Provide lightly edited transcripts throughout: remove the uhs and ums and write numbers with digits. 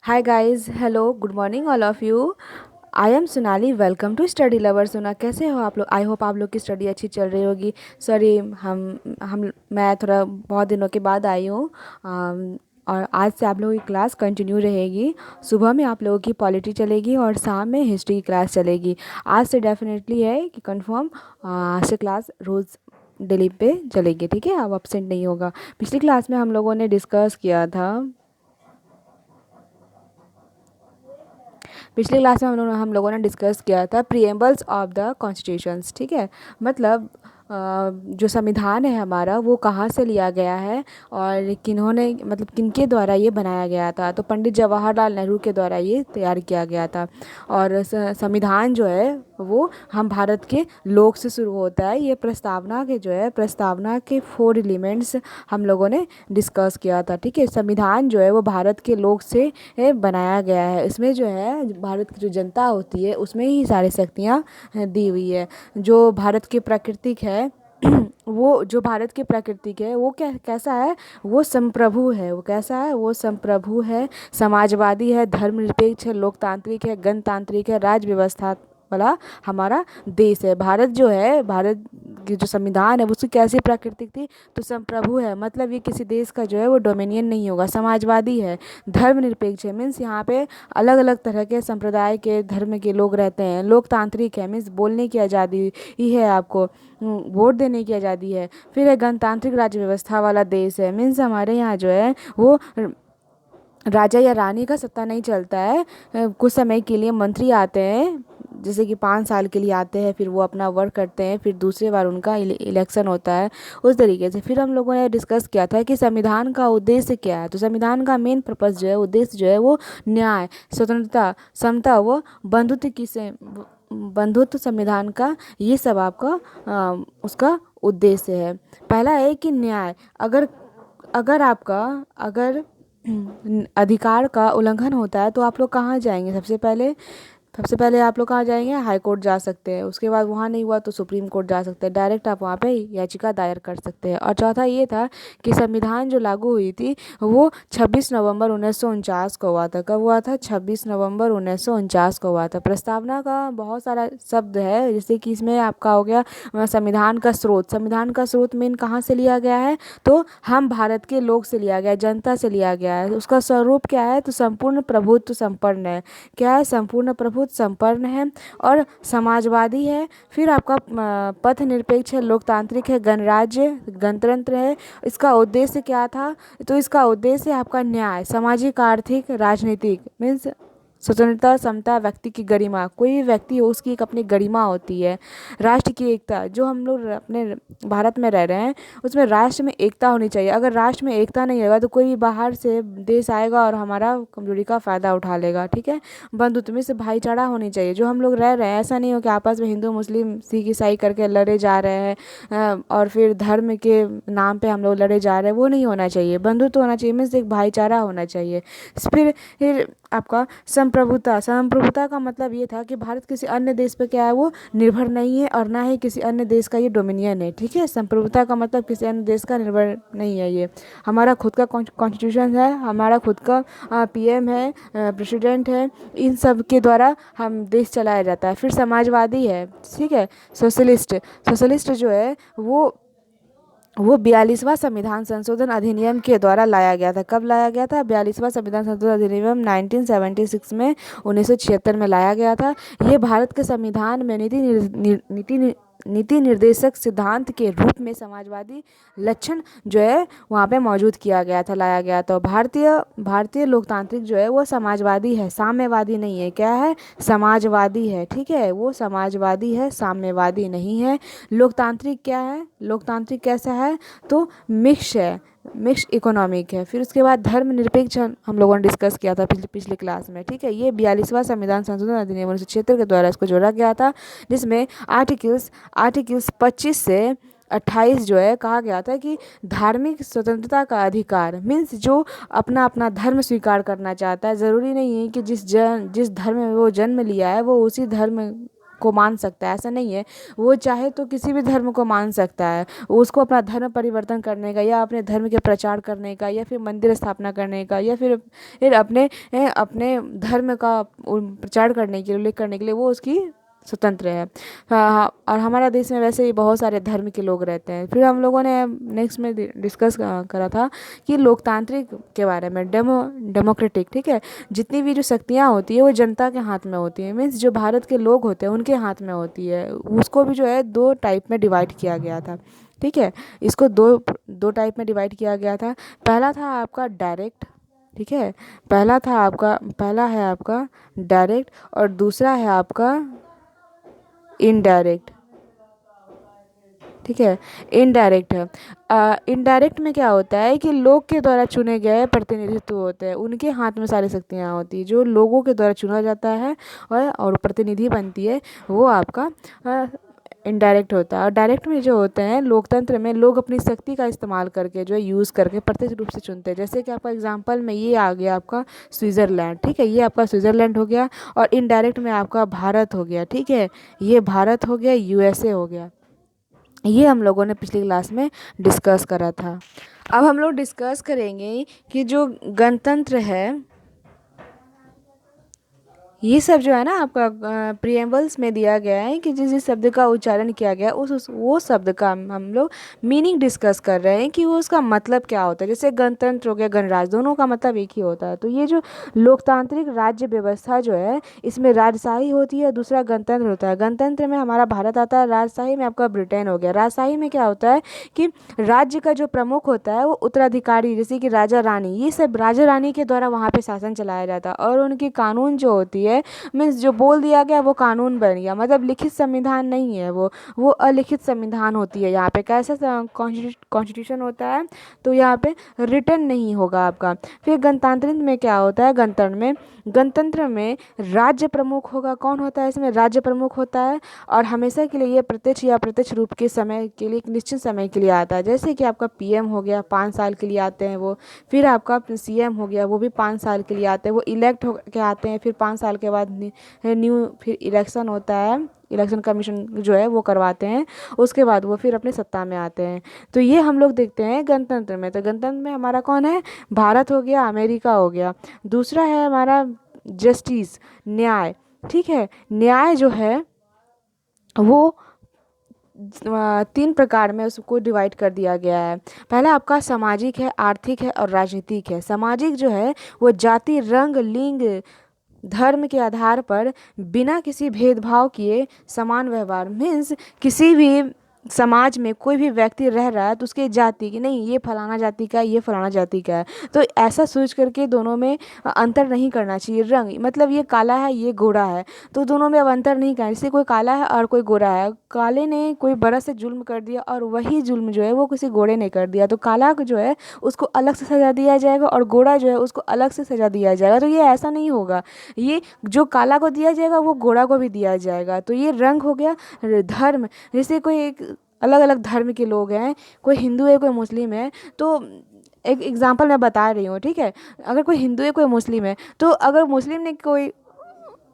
Hi guys, hello, good morning all of you. I am Sonali, welcome to study lover Sona. कैसे हो आप लोग? I hope आप लोग की स्टडी अच्छी चल रही होगी। सॉरी, हम मैं थोड़ा बहुत दिनों के बाद आई हूँ। और आज से आप लोगों की क्लास कंटिन्यू रहेगी। सुबह में आप लोगों की पॉलिटी चलेगी और शाम में हिस्ट्री की क्लास चलेगी। आज से डेफिनेटली है कि कंफर्म आज से क्लास रोज़ डेली पे चलेगी, ठीक है? अब अपसेंट नहीं होगा। पिछली क्लास में हम लोगों ने डिस्कस किया था। पिछली क्लास में हम लोगों ने डिस्कस किया था प्रीएम्बल्स ऑफ द कॉन्स्टिट्यूशंस, ठीक है? मतलब जो संविधान है हमारा वो कहाँ से लिया गया है और किन्होंने, मतलब किनके द्वारा ये बनाया गया था। तो पंडित जवाहरलाल नेहरू के द्वारा ये तैयार किया गया था। और संविधान जो है वो हम भारत के लोक से शुरू होता है। ये प्रस्तावना के जो है, प्रस्तावना के 4 एलिमेंट्स हम लोगों ने डिस्कस किया था, ठीक है? संविधान जो है वो भारत के लोक से बनाया गया है। इसमें जो है भारत की जो जनता होती है उसमें ही सारी शक्तियाँ दी हुई है। जो भारत की प्राकृतिक है वो जो भारत की प्राकृतिक है वो कैसा है? वो संप्रभु है। वो कैसा है? वो संप्रभु है, समाजवादी है, धर्मनिरपेक्ष है, लोकतांत्रिक है, गणतांत्रिक है, राज व्यवस्था वाला हमारा देश है। भारत जो है, भारत की जो संविधान है उसकी कैसी प्राकृतिक थी? तो संप्रभु है, मतलब ये किसी देश का जो है वो डोमिनियन नहीं होगा। समाजवादी है, धर्मनिरपेक्ष है, मीन्स यहाँ पे अलग अलग तरह के संप्रदाय के धर्म के लोग रहते हैं। लोकतांत्रिक है, मीन्स बोलने की आज़ादी ही है आपको, वोट देने की आज़ादी है। फिर है गणतांत्रिक राज्य व्यवस्था वाला देश है, मीन्स हमारे यहाँ जो है वो राजा या रानी का सत्ता नहीं चलता है। कुछ समय के लिए मंत्री आते हैं, जैसे कि 5 साल के लिए आते हैं, फिर वो अपना वर्क करते हैं, फिर दूसरे बार उनका इलेक्शन होता है, उस तरीके से। फिर हम लोगों ने डिस्कस किया था कि संविधान का उद्देश्य क्या है। तो संविधान का मेन पर्पस जो है, उद्देश्य जो है वो न्याय, स्वतंत्रता, समता व बंधुत्व की से बंधुत्व, संविधान का ये सब आपका उसका उद्देश्य है। पहला है कि न्याय, अगर अगर आपका अगर अधिकार का उल्लंघन होता है तो आप लोग कहाँ जाएंगे? सबसे पहले आप लोग कहाँ जाएंगे? हाई कोर्ट जा सकते हैं। उसके बाद वहाँ नहीं हुआ तो सुप्रीम कोर्ट जा सकते हैं। डायरेक्ट आप वहाँ पे याचिका दायर कर सकते हैं। और चौथा ये था कि संविधान जो लागू हुई थी वो 26 नवंबर 1949 को हुआ था। कब हुआ था? 26 नवंबर 1949 को हुआ था। प्रस्तावना का बहुत सारा शब्द है, जैसे कि इसमें आपका हो गया संविधान का स्रोत। संविधान का स्रोत मेन कहाँ से लिया गया है? तो हम भारत के लोग से लिया गया, जनता से लिया गया है। उसका स्वरूप क्या है? तो संपूर्ण प्रभुत्व संपन्न है। क्या है? संपूर्ण प्रभुत्व संपन्न है और समाजवादी है। फिर आपका पथ निरपेक्ष है, लोकतांत्रिक है, गणराज्य, गणतंत्र है। इसका उद्देश्य क्या था? तो इसका उद्देश्य आपका न्याय, सामाजिक, आर्थिक, राजनीतिक, मीन्स स्वतंत्रता, समता, व्यक्ति की गरिमा। कोई भी व्यक्ति हो उसकी एक अपनी गरिमा होती है। राष्ट्र की एकता, जो हम लोग अपने भारत में रह रहे हैं उसमें राष्ट्र में एकता होनी चाहिए। अगर राष्ट्र में एकता नहीं होगा तो कोई भी बाहर से देश आएगा और हमारा कमजोरी का फ़ायदा उठा लेगा, ठीक है? बंधुत्व में से भाईचारा होनी चाहिए। जो हम लोग रह रहे हैं, ऐसा नहीं हो कि आपस में हिंदू मुस्लिम सिख ईसाई करके लड़े जा रहे हैं और फिर धर्म के नाम पे हम लोग लड़े जा रहे हैं, वो नहीं होना चाहिए। बंधुत्व होना चाहिए, मीन्स एक भाईचारा होना चाहिए। फिर आपका संप्रभुता। संप्रभुता का मतलब ये था कि भारत किसी अन्य देश पे क्या है, वो निर्भर नहीं है और ना ही किसी अन्य देश का ये डोमिनियन है, ठीक है? संप्रभुता का मतलब किसी अन्य देश का निर्भर नहीं है। ये हमारा खुद का कॉन्स्टिट्यूशन है, हमारा खुद का पीएम है, प्रेसिडेंट है, इन सब के द्वारा हम देश चलाया जाता है। फिर समाजवादी है, ठीक है? सोशलिस्ट। सोशलिस्ट जो है वो 42वां संविधान संशोधन अधिनियम के द्वारा लाया गया था। कब लाया गया था? 42वां संविधान संशोधन अधिनियम 1976 में, 1976 में लाया गया था। ये भारत के संविधान में नीति निर्देशक सिद्धांत के रूप में समाजवादी लक्षण जो है वहाँ पे मौजूद किया गया था, लाया गया था। भारतीय लोकतांत्रिक जो है वो समाजवादी है, साम्यवादी नहीं है। क्या है? समाजवादी है, ठीक है? वो समाजवादी है, साम्यवादी नहीं है। लोकतांत्रिक क्या है? लोकतांत्रिक कैसा है? तो मिक्स है, मिक्स इकोनॉमिक है। फिर उसके बाद धर्मनिरपेक्ष हम लोगों ने डिस्कस किया था पिछली क्लास में, ठीक है? ये 42वां संविधान संशोधन अधिनियम 1976 के द्वारा इसको जोड़ा गया था, जिसमें आर्टिकल्स 25 से 28 जो है कहा गया था कि धार्मिक स्वतंत्रता का अधिकार, मीन्स जो अपना अपना धर्म स्वीकार करना चाहता है, ज़रूरी नहीं है कि जिस धर्म में वो जन्म लिया है वो उसी धर्म को मान सकता है, ऐसा नहीं है। वो चाहे तो किसी भी धर्म को मान सकता है, उसको अपना धर्म परिवर्तन करने का या अपने धर्म के प्रचार करने का या फिर मंदिर स्थापना करने का या फिर अपने धर्म का प्रचार करने के लिए, उल्लेख करने के लिए वो उसकी स्वतंत्र है। हाँ, और हमारा देश में वैसे ही बहुत सारे धर्म के लोग रहते हैं। फिर हम लोगों ने नेक्स्ट में डिस्कस करा था कि लोकतांत्रिक के बारे में, डेमोक्रेटिक, ठीक है। जितनी भी जो शक्तियाँ होती है वो जनता के हाथ में होती है, मीन्स जो भारत के लोग होते हैं उनके हाथ में होती है। उसको भी जो है दो टाइप में डिवाइड किया गया था, ठीक है। इसको दो टाइप में डिवाइड किया गया था। पहला था आपका डायरेक्ट, ठीक है। पहला है आपका डायरेक्ट और दूसरा है आपका इनडायरेक्ट, ठीक है। इनडायरेक्ट है। इनडायरेक्ट में क्या होता है कि लोग के द्वारा चुने गए प्रतिनिधित्व होते हैं, उनके हाथ में सारी शक्तियाँ होती है। जो लोगों के द्वारा चुना जाता है और प्रतिनिधि बनती है वो आपका इनडायरेक्ट होता है। और डायरेक्ट में जो होते हैं लोकतंत्र में, लोग अपनी शक्ति का इस्तेमाल करके जो है यूज़ करके प्रत्यक्ष रूप से चुनते हैं। जैसे कि आपका एग्जांपल में ये आ गया आपका स्विट्ज़रलैंड, ठीक है। ये आपका स्विट्ज़रलैंड हो गया। और इनडायरेक्ट में आपका भारत हो गया, ठीक है। ये भारत हो गया, यूएसए हो गया। ये हम लोगों ने पिछली क्लास में डिस्कस करा था। अब हम लोग डिस्कस करेंगे कि जो गणतंत्र है, ये सब जो है ना आपका प्रिएम्बल्स में दिया गया है कि जिस जिस शब्द का उच्चारण किया गया वो शब्द का हम लोग मीनिंग डिस्कस कर रहे हैं कि वो उसका मतलब क्या होता है। जैसे गणतंत्र हो गया, गणराज्य, दोनों का मतलब एक ही होता है। तो ये जो लोकतांत्रिक राज्य व्यवस्था जो है, इसमें राजशाही होती है, दूसरा गणतंत्र होता है। गणतंत्र में हमारा भारत आता है, राजशाही में आपका ब्रिटेन हो गया। राजशाही में क्या होता है कि राज्य का जो प्रमुख होता है वो उत्तराधिकारी, जैसे कि राजा रानी, ये सब राजा रानी के द्वारा वहाँ पे शासन चलाया जाता है। और उनकी कानून जो होती है, मीन्स जो बोल दिया गया वो कानून बन गया, मतलब लिखित संविधान नहीं है वो अलिखित संविधान होती है। यहाँ पे कैसा कॉन्स्टिट्यूशन होता है, तो यहाँ पे रिटर्न नहीं होगा आपका। फिर गणतंत्र में क्या होता है, गणतंत्र में राज्य प्रमुख होगा। कौन होता है इसमें, राज्य प्रमुख होता है। और हमेशा के लिए ये प्रत्यक्ष या अप्रत्यक्ष रूप के समय के लिए, एक निश्चित समय के लिए आता है। जैसे कि आपका पीएम हो गया, 5 साल के लिए आते हैं वो। फिर आपका सीएम हो गया, वो भी 5 साल के लिए आते हैं, वो इलेक्ट हो के आते हैं। फिर 5 साल के बाद न्यू फिर इलेक्शन होता है, इलेक्शन कमीशन जो है वो करवाते हैं, उसके बाद वो फिर अपने सत्ता में आते हैं। तो ये हम लोग देखते हैं गणतंत्र में। तो गणतंत्र में हमारा कौन है, भारत हो गया, अमेरिका हो गया। दूसरा है हमारा जस्टिस, न्याय, ठीक है। न्याय जो है वो 3 प्रकार में उसको डिवाइड कर दिया गया है। पहला आपका सामाजिक है, आर्थिक है और राजनीतिक है। सामाजिक जो है वो जाति, रंग, लिंग, धर्म के आधार पर बिना किसी भेदभाव किए समान व्यवहार, मीन्स किसी भी समाज में कोई भी व्यक्ति रह रहा है तो उसके जाति की नहीं, ये फलाना जाति का है, ये फलाना जाति का है, तो ऐसा सोच करके दोनों में अंतर नहीं करना चाहिए। रंग मतलब ये काला है, ये गोरा है, तो दोनों में अब अंतर नहीं करना। जैसे कोई काला है और कोई गोरा है, काले ने कोई बड़ा से जुल्म कर दिया और वही जुल्म जो है वो किसी गोरे ने कर दिया, तो काला जो है उसको अलग से सजा दिया जाएगा और गोरा जो है उसको अलग से सजा दिया जाएगा। तो ये ऐसा नहीं होगा, ये जो काला को दिया जाएगा वो गोरा को भी दिया जाएगा। तो ये रंग हो गया। धर्म, जैसे कोई एक अलग अलग धर्म के लोग हैं, कोई हिंदू है, कोई मुस्लिम है, तो एक एग्जांपल मैं बता रही हूँ, ठीक है। अगर कोई हिंदू है, कोई मुस्लिम है, तो अगर मुस्लिम ने कोई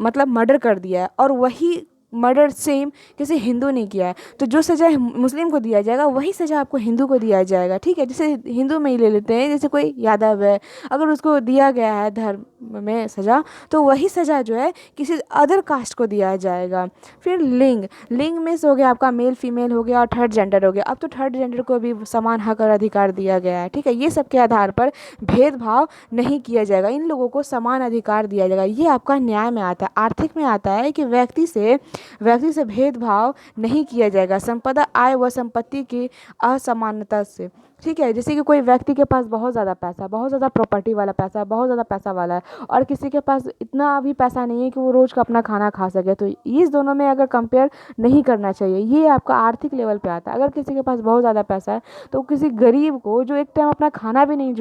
मतलब मर्डर कर दिया है और वही मर्डर सेम किसी हिंदू ने किया है, तो जो सज़ा मुस्लिम को दिया जाएगा वही सज़ा आपको हिंदू को दिया जाएगा, ठीक है। जैसे हिंदू में ही ले लेते हैं, जैसे कोई यादव है, अगर उसको दिया गया है धर्म में सज़ा, तो वही सज़ा जो है किसी अदर कास्ट को दिया जाएगा। फिर लिंग में से हो गया आपका मेल फीमेल हो गया और थर्ड जेंडर हो गया। अब तो थर्ड जेंडर को भी समान हक और अधिकार दिया गया है, ठीक है। ये सब के आधार पर भेदभाव नहीं किया जाएगा, इन लोगों को समान अधिकार दिया जाएगा। ये आपका न्याय में आता है। आर्थिक में आता है कि व्यक्ति से भेदभाव नहीं किया जाएगा संपदा, आय व संपत्ति की असमानता से, ठीक है। जैसे कि कोई व्यक्ति के पास बहुत ज़्यादा पैसा, बहुत ज़्यादा प्रॉपर्टी वाला पैसा, बहुत ज़्यादा पैसा वाला है, और किसी के पास इतना भी पैसा नहीं है कि वो रोज़ का अपना खाना खा सके, तो इस दोनों में अगर कंपेयर नहीं करना चाहिए। ये आपका आर्थिक लेवल पे आता है। अगर किसी के पास बहुत ज़्यादा पैसा है तो किसी गरीब को जो एक टाइम अपना खाना भी नहीं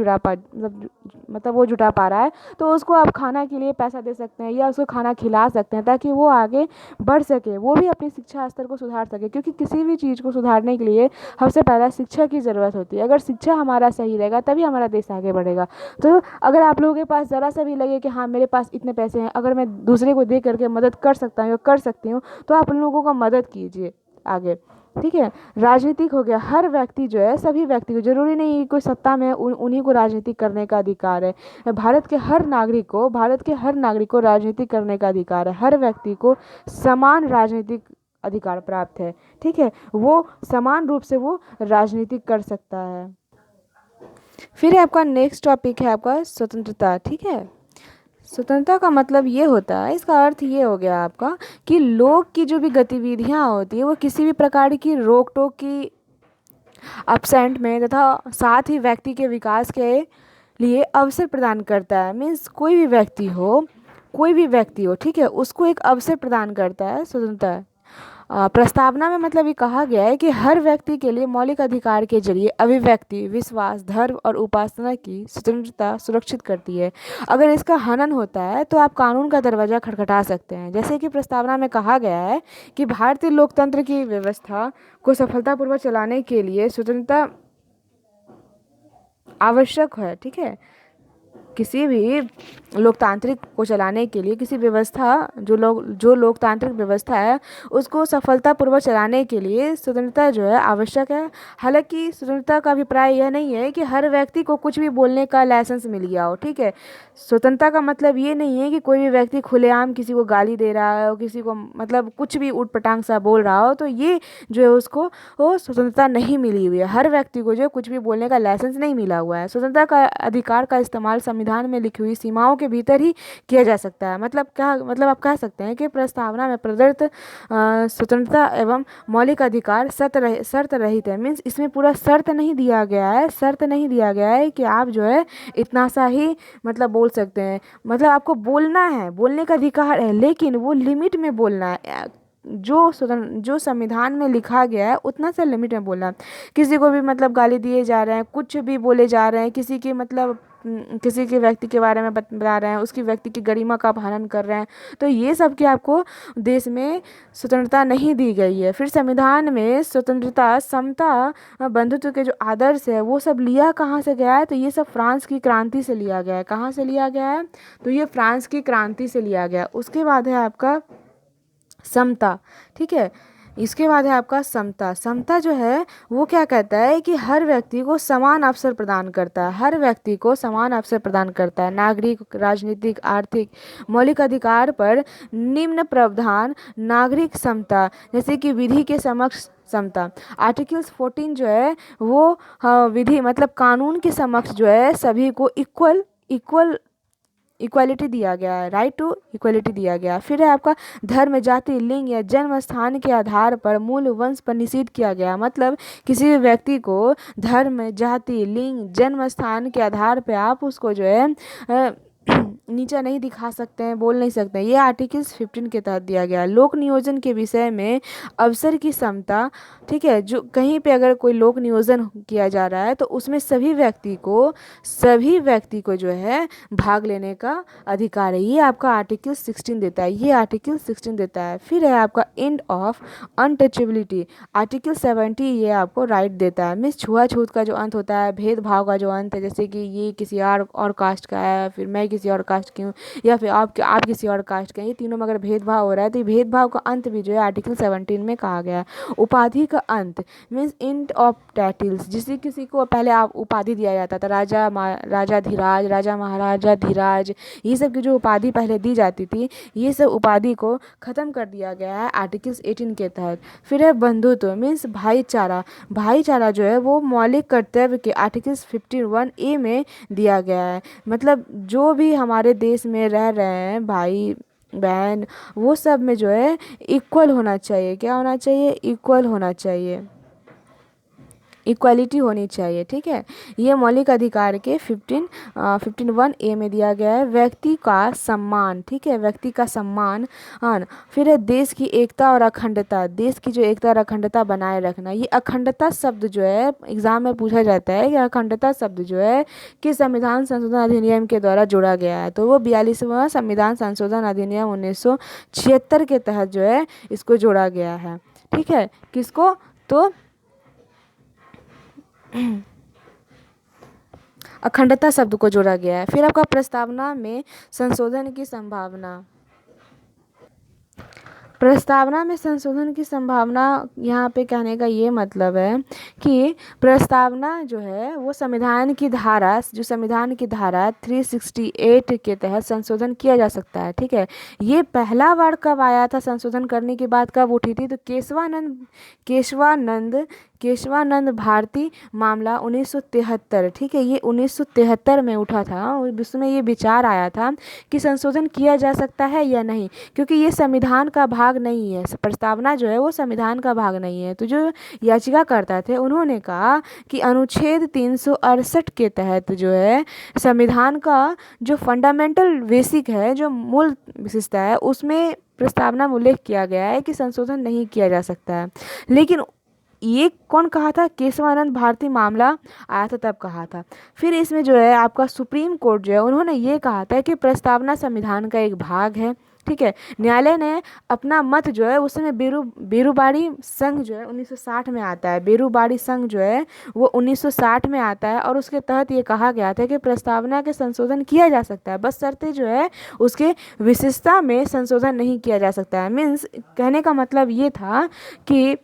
मतलब वो जुटा पा रहा है, तो उसको आप खाना के लिए पैसा दे सकते हैं या उसको खाना खिला सकते हैं ताकि वो आगे बढ़ सके, वो भी अपनी शिक्षा स्तर को सुधार सके। क्योंकि किसी भी चीज़ को सुधारने के लिए सबसे पहले शिक्षा की ज़रूरत होती है। अगर शिक्षा हमारा सही रहेगा तभी हमारा देश आगे बढ़ेगा। तो अगर आप लोगों के पास ज़रा सा भी लगे कि हाँ मेरे पास इतने पैसे हैं, अगर मैं दूसरे को दे करके मदद कर सकता हूँ या कर सकती हूँ, तो आप उन लोगों का मदद कीजिए आगे, ठीक है। राजनीतिक हो गया, हर व्यक्ति जो है, सभी व्यक्ति को, जरूरी नहीं है कोई सत्ता में है उन्हीं को राजनीति करने का अधिकार है। भारत के हर नागरिक को राजनीति करने का अधिकार है। हर व्यक्ति को समान राजनीतिक अधिकार प्राप्त है, ठीक है। वो समान रूप से वो राजनीति कर सकता है। फिर आपका नेक्स्ट टॉपिक है आपका स्वतंत्रता, ठीक है। स्वतंत्रता का मतलब ये होता है, इसका अर्थ ये हो गया आपका कि लोग की जो भी गतिविधियाँ होती है वो किसी भी प्रकार की रोक टोक की अपसेंट में तथा साथ ही व्यक्ति के विकास के लिए अवसर प्रदान करता है। मीन्स कोई भी व्यक्ति हो, ठीक है, उसको एक अवसर प्रदान करता है स्वतंत्रता। प्रस्तावना में मतलब ये कहा गया है कि हर व्यक्ति के लिए मौलिक अधिकार के जरिए अभिव्यक्ति, विश्वास, धर्म और उपासना की स्वतंत्रता सुरक्षित करती है। अगर इसका हनन होता है तो आप कानून का दरवाज़ा खटखटा सकते हैं। जैसे कि प्रस्तावना में कहा गया है कि भारतीय लोकतंत्र की व्यवस्था को सफलतापूर्वक चलाने के लिए स्वतंत्रता आवश्यक है, ठीक है। किसी भी लोकतांत्रिक को चलाने के लिए, किसी व्यवस्था जो लोकतांत्रिक व्यवस्था है उसको सफलतापूर्वक चलाने के लिए स्वतंत्रता जो है आवश्यक है। हालांकि स्वतंत्रता का अभिप्राय यह नहीं है कि हर व्यक्ति को कुछ भी बोलने का लाइसेंस मिल गया हो, ठीक है। स्वतंत्रता का मतलब ये नहीं है कि कोई भी व्यक्ति खुलेआम किसी को गाली दे रहा है, किसी को मतलब कुछ भी ऊटपटांग सा बोल रहा हो, तो ये जो है उसको वो स्वतंत्रता नहीं मिली हुई है। हर व्यक्ति को जो कुछ भी बोलने का लाइसेंस नहीं मिला हुआ है। स्वतंत्रता का अधिकार का इस्तेमाल संविधान में लिखी हुई सीमाओं के भीतर ही किया जा सकता है। मतलब क्या, मतलब आप कह सकते हैं कि प्रस्तावना में प्रदत्त स्वतंत्रता एवं मौलिक अधिकार शर्त रहित है। मीन्स इसमें पूरा शर्त नहीं दिया गया है कि आप जो है इतना सा ही मतलब बोल सकते हैं। मतलब आपको बोलना है, बोलने का अधिकार है, लेकिन वो लिमिट में बोलना है। जो संविधान में लिखा गया है उतना सा लिमिट में बोलना। किसी को भी मतलब गाली दिए जा रहे हैं, कुछ भी बोले जा रहे हैं, किसी के मतलब किसी के व्यक्ति के बारे में बता रहे हैं, उसकी व्यक्ति की गरिमा का अपहरण कर रहे हैं, तो ये सब के आपको देश में स्वतंत्रता नहीं दी गई है। फिर संविधान में स्वतंत्रता, समता, बंधुत्व के जो आदर्श है वो सब लिया कहाँ से गया है, तो ये सब फ्रांस की क्रांति से लिया गया है। कहाँ से लिया गया है, तो ये फ्रांस की क्रांति से लिया गया। उसके बाद है आपका समता, ठीक है। इसके बाद है आपका समता। समता जो है वो क्या कहता है कि हर व्यक्ति को समान अवसर प्रदान करता है। हर व्यक्ति को समान अवसर प्रदान करता है। नागरिक, राजनीतिक, आर्थिक, मौलिक अधिकार पर निम्न प्रावधान नागरिक समता, जैसे कि विधि के समक्ष समता। आर्टिकल्स 14 जो है वो विधि मतलब कानून के समक्ष जो है सभी को इक्वालिटी दिया गया है, राइट टू इक्वालिटी दिया गया। फिर है आपका धर्म, जाति, लिंग या जन्म स्थान के आधार पर मूल वंश पर निषेध किया गया। मतलब किसी भी व्यक्ति को धर्म, जाति, लिंग, जन्म स्थान के आधार पर आप उसको जो है नीचा नहीं दिखा सकते हैं, बोल नहीं सकते हैं। ये आर्टिकल्स 15 के तहत दिया गया। लोक नियोजन के विषय में अवसर की समता, ठीक है। जो कहीं पे अगर कोई लोक नियोजन किया जा रहा है तो उसमें सभी व्यक्ति को जो है भाग लेने का अधिकार है। ये आपका आर्टिकल 16 देता है। फिर है आपका एंड ऑफ अनटचेबिलिटी, आर्टिकल 70 ये आपको राइट देता है। मीन्स छुआछूत का जो अंत होता है, भेदभाव का जो अंत है, जैसे कि ये किसी और कास्ट का है, फिर मैं किसी और कास्ट की हूँ, या फिर आप किसी और कास्ट के हैं, ये तीनों में अगर भेदभाव हो रहा है तो ये भेदभाव का अंत भी जो है आर्टिकल 17 में कहा गया है। उपाधि का अंत मीन्स एंड ऑफ टाइटल्स, जिसे किसी को पहले आप उपाधि दिया जाता था, राजा धीराज, राजा महाराजा धीराज, ये सब की जो उपाधि पहले दी जाती थी, ये सब उपाधि को ख़त्म कर दिया गया है आर्टिकल्स 18 के तहत। फिर है बंधुत्व मीन्स भाईचारा जो है वो मौलिक कर्तव्य के आर्टिकल्स 51A में दिया गया है। मतलब जो भी हमारे देश में रह रहे हैं भाई बहन, वो सब में जो है इक्वल होना चाहिए। क्या होना चाहिए, इक्वल होना चाहिए, इक्वालिटी होनी चाहिए, ठीक है। ये मौलिक अधिकार के 15(1)A में दिया गया है। व्यक्ति का सम्मान, ठीक है, व्यक्ति का सम्मान। फिर है देश की एकता और अखंडता, देश की जो एकता और अखंडता बनाए रखना। ये अखंडता शब्द जो है एग्जाम में पूछा जाता है कि अखंडता शब्द जो है किस संविधान संशोधन अधिनियम के द्वारा जोड़ा गया है, तो वो 42वां संविधान संशोधन अधिनियम 1976 के तहत जो है इसको जोड़ा गया है, ठीक है। किसको, तो अखंडता शब्द को जोड़ा गया है। फिर आपका प्रस्तावना में संशोधन की संभावना। प्रस्तावना में संशोधन की संभावना यहाँ पे कहने का ये मतलब है कि प्रस्तावना जो है वो संविधान की धारा 368 के तहत संशोधन किया जा सकता है। ठीक है, ये पहला बार कब आया था, संशोधन करने की बात कब उठी थी, तो केशवानंद भारती मामला 1973। ठीक है, ये 1973 में उठा था। उसमें ये विचार आया था कि संशोधन किया जा सकता है या नहीं, क्योंकि ये संविधान का भाग नहीं है। प्रस्तावना जो है वो संविधान का भाग नहीं है। तो जो याचिकाकर्ता थे उन्होंने कहा कि अनुच्छेद 368 के तहत जो है संविधान का जो फंडामेंटल बेसिक है, जो मूल विशेषता है, उसमें प्रस्तावना में उल्लेख किया गया है कि संशोधन नहीं किया जा सकता है। लेकिन ये कौन कहा था, केशवानंद भारती मामला आया था तब कहा था। फिर इसमें जो है आपका सुप्रीम कोर्ट जो है उन्होंने ये कहा था कि प्रस्तावना संविधान का एक भाग है। ठीक है, न्यायालय ने अपना मत जो है उस समय बेरूबाड़ी संघ जो है 1960 में आता है। बेरूबाड़ी संघ जो है वो 1960 में आता है और उसके तहत ये कहा गया था कि प्रस्तावना के संशोधन किया जा सकता है, बस शर्तें जो है उसके विशेषता में संशोधन नहीं किया जा सकता है। मीन्स कहने का मतलब ये था कि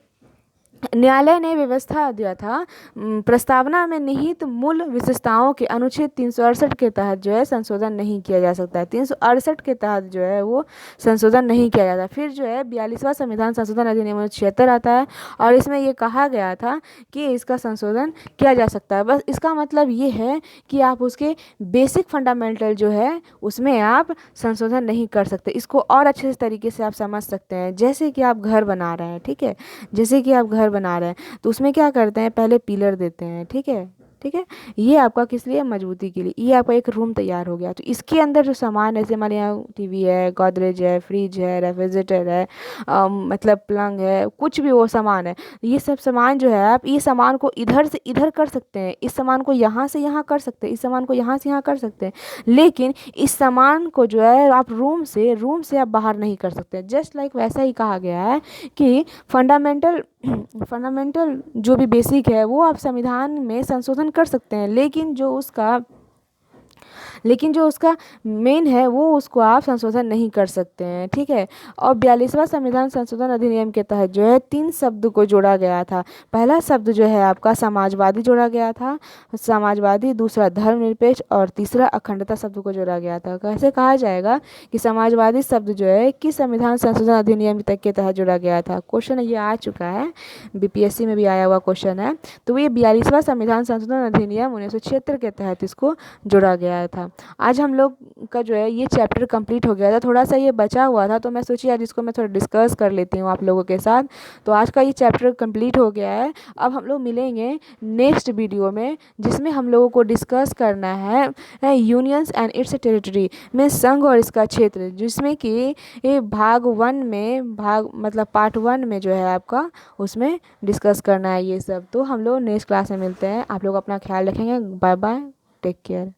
न्यायालय ने व्यवस्था दिया था प्रस्तावना में निहित मूल विशेषताओं के अनुच्छेद 368 के तहत जो है संशोधन नहीं किया जा सकता है। 368 के तहत जो है वो संशोधन नहीं किया जाता। फिर जो है 42वां संविधान संशोधन अधिनियम 1976 आता है और इसमें ये कहा गया था कि इसका संशोधन किया जा सकता है। बस इसका मतलब ये है कि आप उसके बेसिक फंडामेंटल जो है उसमें आप संशोधन नहीं कर सकते। इसको और अच्छे तरीके से आप समझ सकते हैं, जैसे कि आप घर बना रहे हैं। ठीक है, जैसे कि आप घर बना रहे हैं तो उसमें क्या करते हैं, पहले पिलर देते हैं। ठीक है, ठीक है, ये आपका किस लिए, मजबूती के लिए। ये आपका एक रूम तैयार हो गया। तो इसके अंदर जो सामान है, जैसे हमारे यहाँ टीवी है, गोदरेज है, फ्रिज है, रेफ्रिजरेटर है, मतलब पलंग है, कुछ भी वो सामान है, ये सब सामान जो है आप इस सामान को इधर से इधर कर सकते हैं, इस सामान को यहाँ से यहाँ कर सकते हैं, इस सामान को यहाँ से यहाँ कर सकते हैं, लेकिन इस सामान को जो है आप रूम से आप बाहर नहीं कर सकते। जस्ट लाइक वैसा ही कहा गया है कि फंडामेंटल जो भी बेसिक है वो आप संविधान में संशोधन कर सकते हैं, लेकिन जो उसका मेन है वो उसको आप संशोधन नहीं कर सकते हैं। ठीक है, और 42वां संविधान संशोधन अधिनियम के तहत जो है 3 शब्द को जोड़ा गया था। पहला शब्द जो है आपका समाजवादी जोड़ा गया था, समाजवादी, दूसरा धर्मनिरपेक्ष और तीसरा अखंडता शब्द को जोड़ा गया था। कैसे कहा जाएगा कि समाजवादी शब्द जो है किस संविधान संशोधन अधिनियम तक के तहत जोड़ा गया था। क्वेश्चन ये आ चुका है, बीपीएससी में भी आया हुआ क्वेश्चन है। तो ये 42वां संविधान संशोधन अधिनियम 1976 के तहत इसको जोड़ा गया था। आज हम लोग का जो है ये चैप्टर कंप्लीट हो गया था। थोड़ा सा ये बचा हुआ था तो मैं सोची आज इसको मैं थोड़ा डिस्कस कर लेती हूँ आप लोगों के साथ। तो आज का ये चैप्टर कंप्लीट हो गया है। अब हम लोग मिलेंगे नेक्स्ट वीडियो में, जिसमें हम लोगों को डिस्कस करना है यूनियंस एंड इट्स टेरिटरी में संघ और इसका क्षेत्र, जिसमें कि ये पार्ट 1 में जो है आपका उसमें डिस्कस करना है ये सब। तो हम लोग नेक्स्ट क्लास में मिलते हैं। आप लोग अपना ख्याल रखेंगे। Bye bye, take care.